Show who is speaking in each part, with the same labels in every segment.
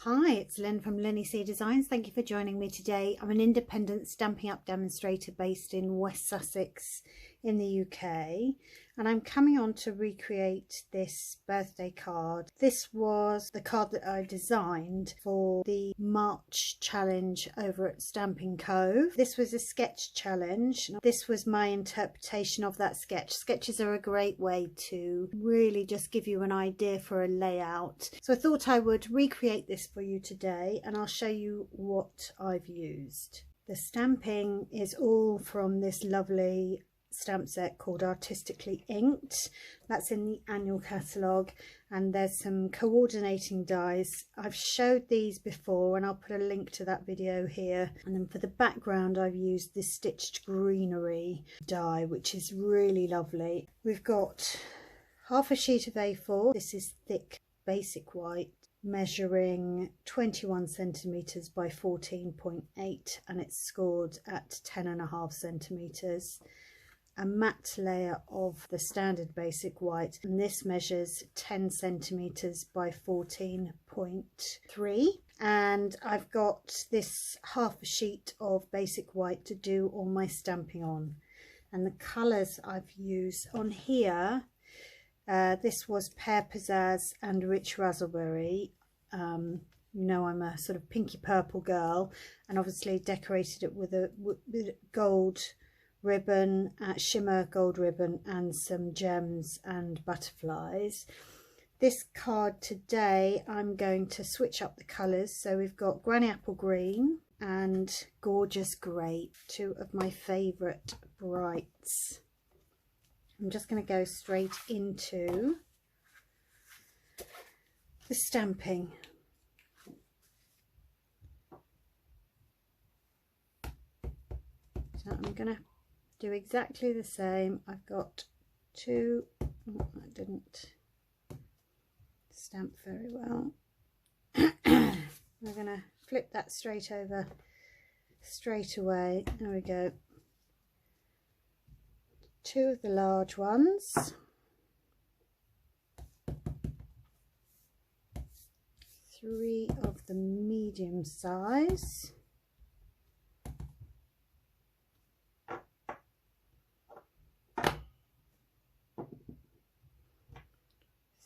Speaker 1: Hi, it's Lynn from LynnieCDesigns. Thank you for joining me today. I'm an independent Stampin' Up! Demonstrator based in West Sussex in the UK, and I'm coming on to recreate this birthday card. This was the card that I designed for the March challenge over at Stampin' Cove. This was a sketch challenge. This was my interpretation of that sketch. Sketches are a great way to really just give you an idea for a layout. So I thought I would recreate this for you today, and I'll show you what I've used. The stamping is all from this lovely stamp set called Artistically Inked. That's in the annual catalogue, and there's some coordinating dies. I've showed these before and I'll put a link to that video here. And then for the background I've used this stitched greenery die, which is really lovely. We've got half a sheet of A4. This is thick basic white, measuring 21 centimeters by 14.8, and it's scored at 10.5 centimeters. A matte layer of the standard basic white, and this measures 10 centimeters by 14.3, and I've got this half a sheet of basic white to do all my stamping on. And the colors I've used on here, this was Pear Pizzazz and Rich Razzleberry. You know, I'm a sort of pinky purple girl, and obviously decorated it with a gold ribbon, shimmer gold ribbon, and some gems and butterflies. This card today I'm going to switch up the colours, so we've got Granny Apple Green and Gorgeous Grey, two of my favourite brights. I'm just going to go straight into the stamping. So I'm going to do exactly the same. I've got two, oh, I didn't stamp very well. We're going to flip that straight over straight away. There we go. Two of the large ones, three of the medium size,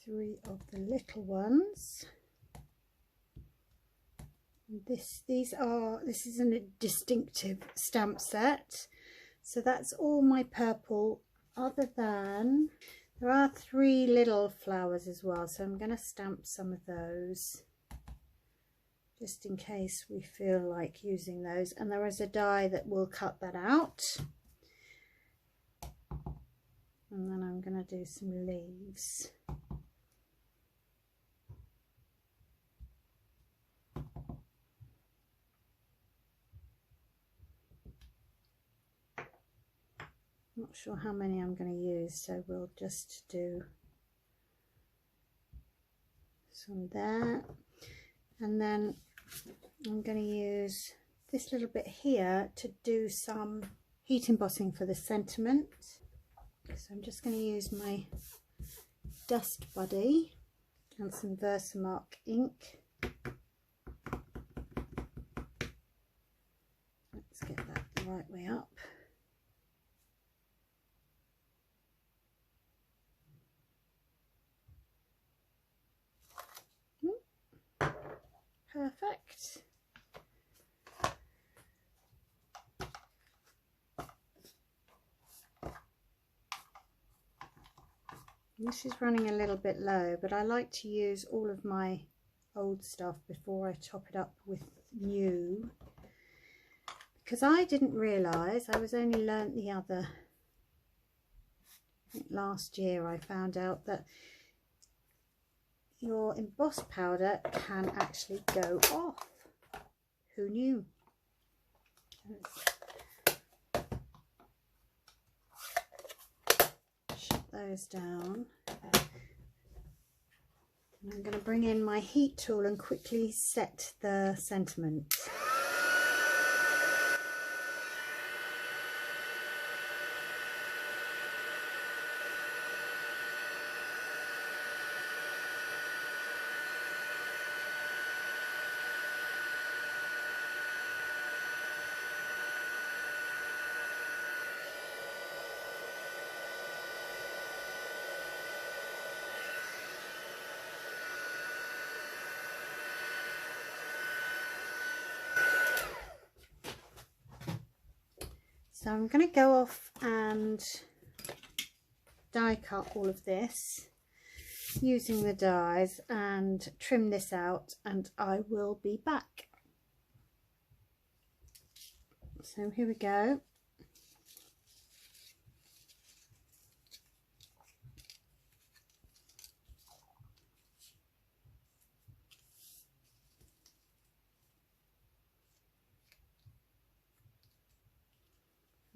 Speaker 1: three of the little ones. This is a distinctive stamp set, so that's all my purple, other than there are three little flowers as well, so I'm going to stamp some of those just in case we feel like using those, and there is a die that will cut that out. And then I'm going to do some leaves. Not sure how many I'm going to use, so we'll just do some there. And then I'm going to use this little bit here to do some heat embossing for the sentiment. So I'm just going to use my Dust Buddy and some Versamark ink. Let's get that the right way up. Perfect. This is running a little bit low, but I like to use all of my old stuff before I top it up with new, because I didn't realise, I was only learnt the other, I think last year I found out that your emboss powder can actually go off. Who knew? Shut those down. And I'm going to bring in my heat tool and quickly set the sentiment. So I'm going to go off and die cut all of this using the dies and trim this out, and I will be back. So here we go.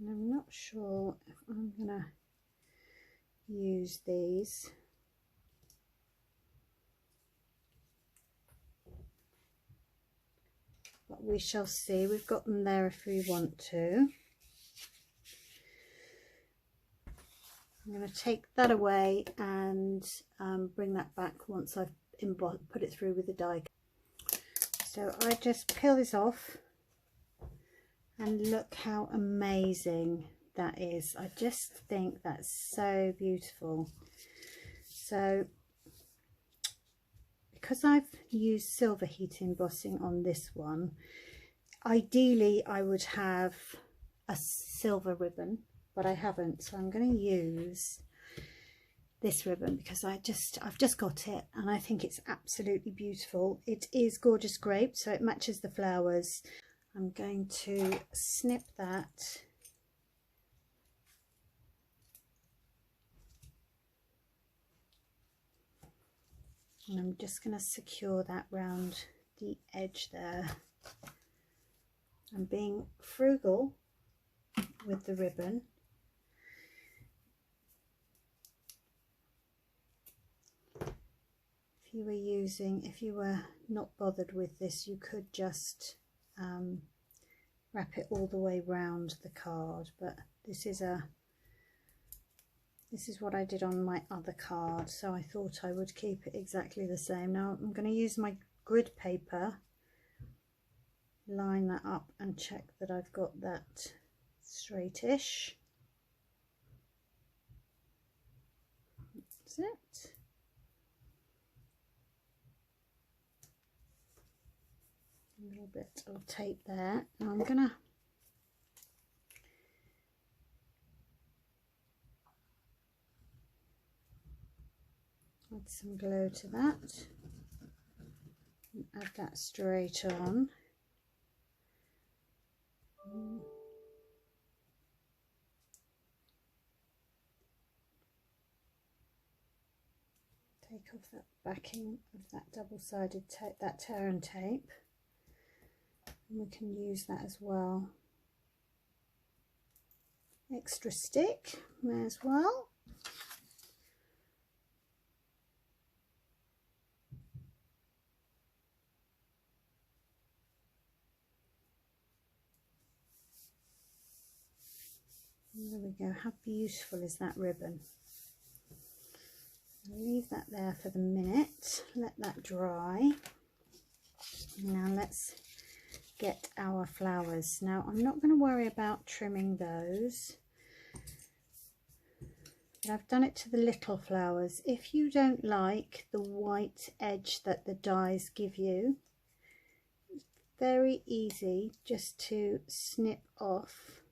Speaker 1: And I'm not sure if I'm gonna use these. But we shall see. We've got them there if we want to. I'm going to take that away and bring that back once I've put it through with the die. So I just peel this off, and look how amazing that is. I just think that's so beautiful. So because I've used silver heat embossing on this one, ideally I would have a silver ribbon, but I haven't, so I'm going to use this ribbon because I've just got it and I think it's absolutely beautiful. It is gorgeous grape, so it matches the flowers. I'm going to snip that and I'm just going to secure that round the edge there. I'm being frugal with the ribbon. If you were not bothered with this, you could just wrap it all the way round the card, but this is what I did on my other card, so I thought I would keep it exactly the same. Now I'm going to use my grid paper, line that up and check that I've got that straightish. That's it. A little bit of tape there. Now I'm gonna add some glue to that and add that straight on. Take off that backing of that double-sided tape, that tear and tape. And we can use that as well. Extra stick, may as well. And there we go. How beautiful is that ribbon? I'll leave that there for the minute, let that dry. Now let's get our flowers. Now I'm not going to worry about trimming those, but I've done it to the little flowers. If you don't like the white edge that the dies give you, it's very easy just to snip off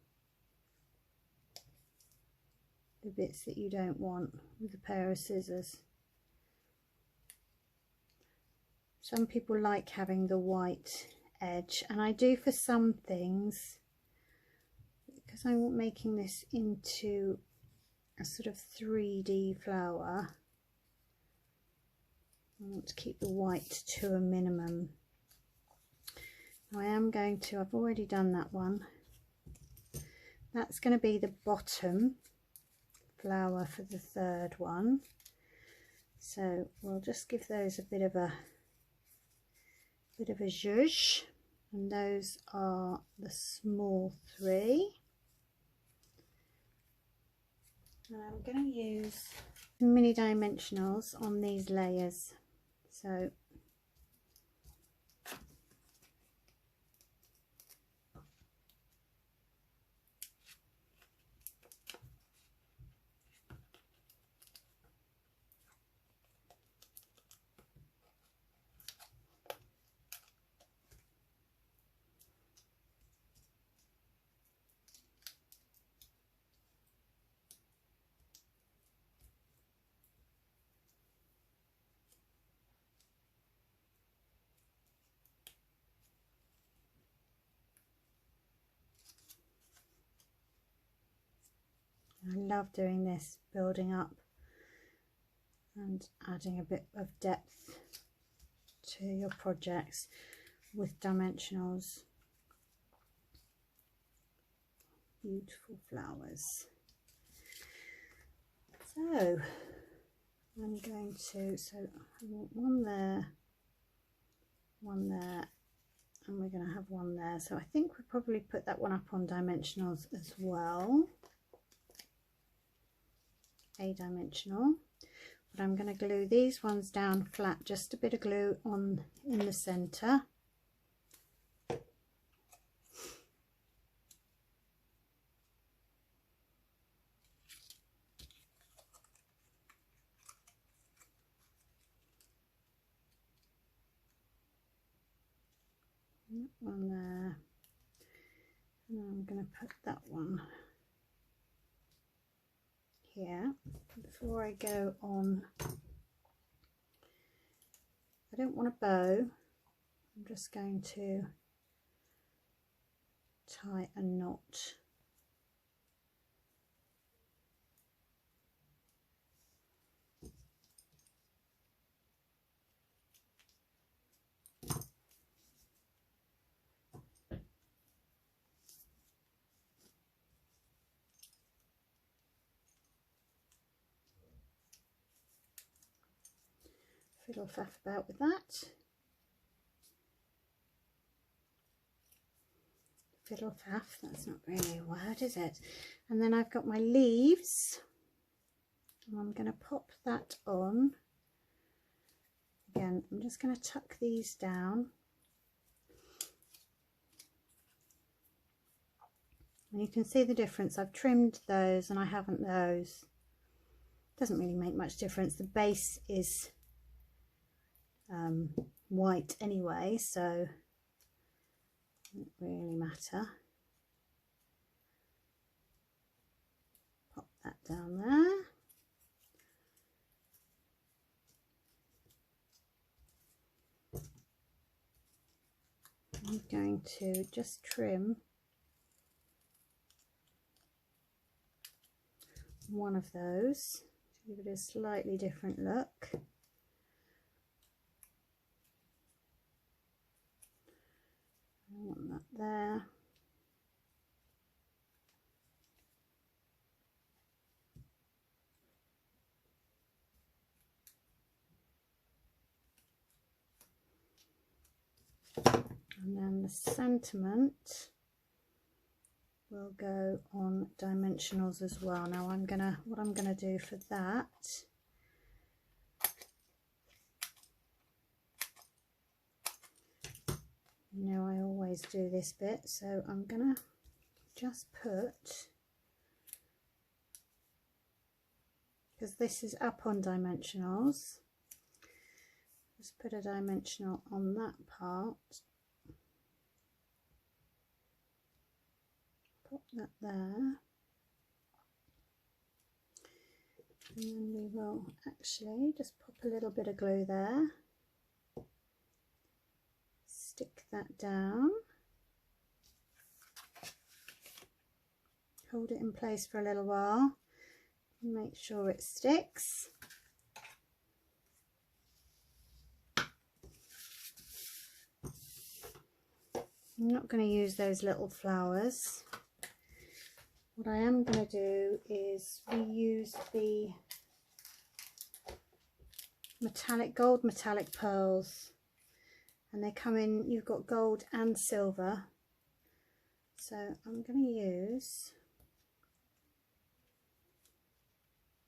Speaker 1: the bits that you don't want with a pair of scissors. Some people like having the white edge, and I do for some things, because I'm making this into a sort of 3D flower. I want to keep the white to a minimum. I am going to, I've already done that one. That's going to be the bottom flower for the third one. So we'll just give those a bit of a zhuzh, and those are the small three. And I'm going to use mini dimensionals on these layers. So I love doing this, building up and adding a bit of depth to your projects with dimensionals. Beautiful flowers. So I'm going to, so I want one there, and we're going to have one there. So I think we'll probably put that one up on dimensionals as well. A dimensional. But I'm going to glue these ones down flat, just a bit of glue on in the center. That one there, and I'm going to put that one here. Before I go on, I don't want a bow, I'm just going to tie a knot. Fiddle faff about with that. Fiddle faff, that's not really a word, is it? And then I've got my leaves, and I'm going to pop that on. Again, I'm just going to tuck these down. And you can see the difference. I've trimmed those and I haven't those. Doesn't really make much difference. The base is white anyway, so it doesn't really matter. Pop that down there. I'm going to just trim one of those to give it a slightly different look. I want that there. And then the sentiment will go on dimensionals as well. Now what I'm gonna do for that, you know, I always do this bit, so I'm gonna just put, because this is up on dimensionals, just put a dimensional on that part, pop that there, and then we will actually just pop a little bit of glue there. Stick that down, hold it in place for a little while, make sure it sticks. I'm not going to use those little flowers. What I am going to do is reuse the gold metallic pearls. And they come in, you've got gold and silver. So I'm going to use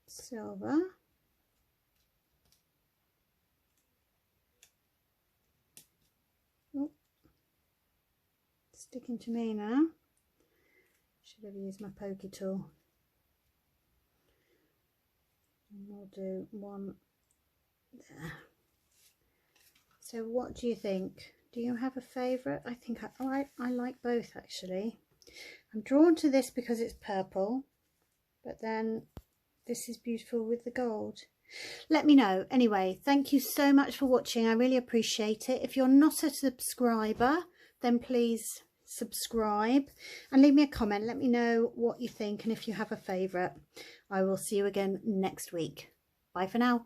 Speaker 1: silver. Oh, sticking to me now. Should have used my pokey tool. And we'll do one there. So what do you think? Do you have a favourite? I think I like both actually. I'm drawn to this because it's purple, but then this is beautiful with the gold. Let me know. Anyway, thank you so much for watching. I really appreciate it. If you're not a subscriber, then please subscribe and leave me a comment. Let me know what you think and if you have a favourite. I will see you again next week. Bye for now.